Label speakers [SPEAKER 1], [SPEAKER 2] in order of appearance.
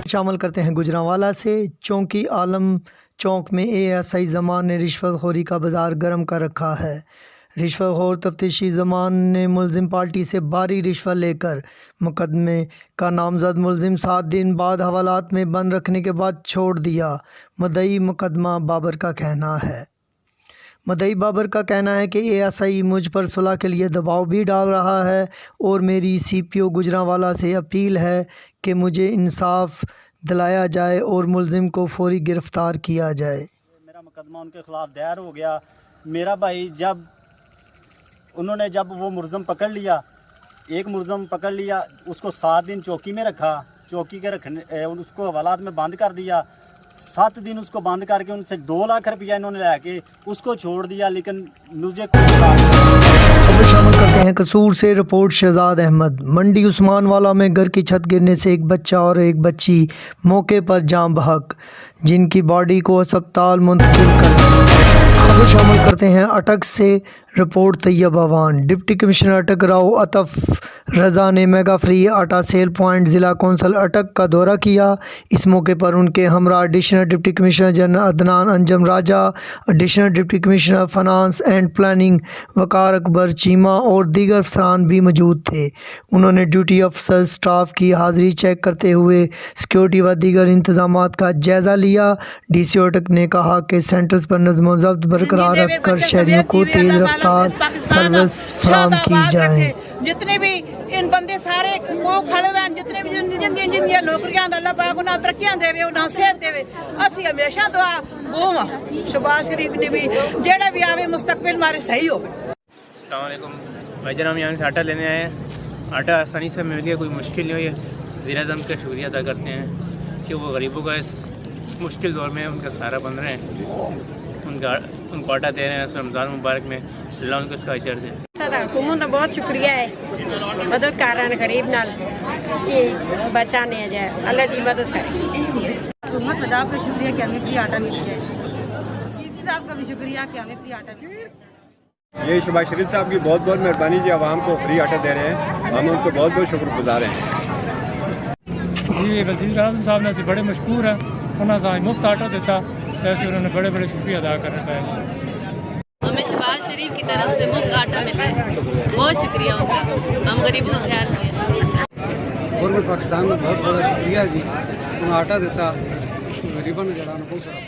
[SPEAKER 1] شامل کرتے ہیں گجرانوالہ سے۔ چونکی عالم چوک میں ASI زمان نے رشوت خوری کا بازار گرم کر رکھا ہے۔ رشوت خور تفتیشی زمان نے ملزم پارٹی سے بھاری رشوت لے کر مقدمے کا نامزد ملزم 7 دن بعد حوالات میں بند رکھنے کے بعد چھوڑ دیا۔ مدعی مقدمہ بابر کا کہنا ہے کہ ASI مجھ پر صلح کے لیے دباؤ بھی ڈال رہا ہے اور میری CPO گجرانوالہ سے اپیل ہے کہ مجھے انصاف دلایا جائے اور ملزم کو فوری گرفتار کیا جائے۔
[SPEAKER 2] میرا مقدمہ ان کے خلاف دائر ہو گیا۔ میرا بھائی جب وہ ملزم پکڑ لیا، ایک ملزم پکڑ لیا، اس کو 7 دن چوکی میں رکھا، چوکی کے رکھنے اس کو حوالات میں بند کر دیا۔ 7 دن اس کو بند کر کے ان سے 2 لاکھ روپیہ انہوں نے لے کے اس کو چھوڑ دیا، لیکن مجھے
[SPEAKER 1] خبر شامل کرتے ہیں قصور سے۔ رپورٹ شہزاد احمد۔ منڈی عثمان والا میں گھر کی چھت گرنے سے ایک بچہ اور ایک بچی موقع پر جاں بحق، جن کی باڈی کو اسپتال منتقل کر خبر شامل کرتے ہیں اٹک سے۔ Report Tayyab Awan. Deputy commissioner Attock Rao Atif Raza نے میگا فری آٹا سیل پوائنٹ ضلع کونسل اٹک کا دورہ کیا۔ اس موقع پر ان کے ہمراہ additional deputy commissioner general Adnan Anjum Raja, additional deputy commissioner finance and planning Waqar Akbar Cheema اور دیگر افسران بھی موجود تھے۔ انہوں نے ڈیوٹی افسر اسٹاف کی حاضری چیک کرتے ہوئے سیکورٹی و دیگر انتظامات کا جائزہ لیا۔ DC اٹک نے کہا کہ سینٹرز پر نظم و ضبط برقرار رکھ کر شہریوں کو تیز رفتار سروس فراہم کی جائیں۔
[SPEAKER 3] جتنے بھی ان بندے سارے کو کھڑے ہوئے ہیں، جتنے بھی جن نوکریاں اللہ پاک انہیں ترقیاں دے انہیں صحت دے، اسی ہمیشہ دعا گو شہباز شریف نے بھی جہاں بھی آوے مستقبل ہمارے صحیح ہو۔
[SPEAKER 4] السلام علیکم بھائی جان، ہم یہاں سے آٹا لینے آئے ہیں۔ آٹا آسانی سے مل گیا، کوئی مشکل نہیں ہوئی ہے۔ وزیر اعظم کا شکریہ ادا کرتے ہیں کہ وہ غریبوں کا اس مشکل دور میں ان کا سہارا بن رہے ہیں، ان کو آٹا دے رہے ہیں اس رمضان مبارک میں۔ اللہ ان کو اس کا اجر دے۔
[SPEAKER 5] حکومت کا بہت شکریہ ہے، مدد کر رہے ہیں غریب نال، یہ بچانے جائے، اللہ جی مدد کرے۔
[SPEAKER 3] حکومت مداح کا شکریہ کہ ہمیں فری آٹا مل گیا، صاحب کا بھی شکریہ کہ ہمیں فری آٹا مل گیا۔
[SPEAKER 6] یہ شہباز شریف صاحب کی بہت بہت مہربانی جی، عوام کو فری آٹا دے رہے ہیں، ہم ان کو بہت بہت شکر گزار ہیں۔
[SPEAKER 7] جی وزیر اعظم صاحب نے بڑے مشکور ہیں، انہوں نے مفت آٹا دیتا، ایسے انہوں نے بڑے شکریہ ادا کر رہا ہے۔
[SPEAKER 8] ہمیں شہباز شریف کی طرف سے مفت آٹا ملا ہے، بہت شکریہ ان کا، ہم غریبوں کا خیال کیے۔
[SPEAKER 9] گورنمنٹ پاکستان کا بہت بڑا شکریہ جی، انہیں آٹا دیتا، غریبوں نے جڑا بہت سارا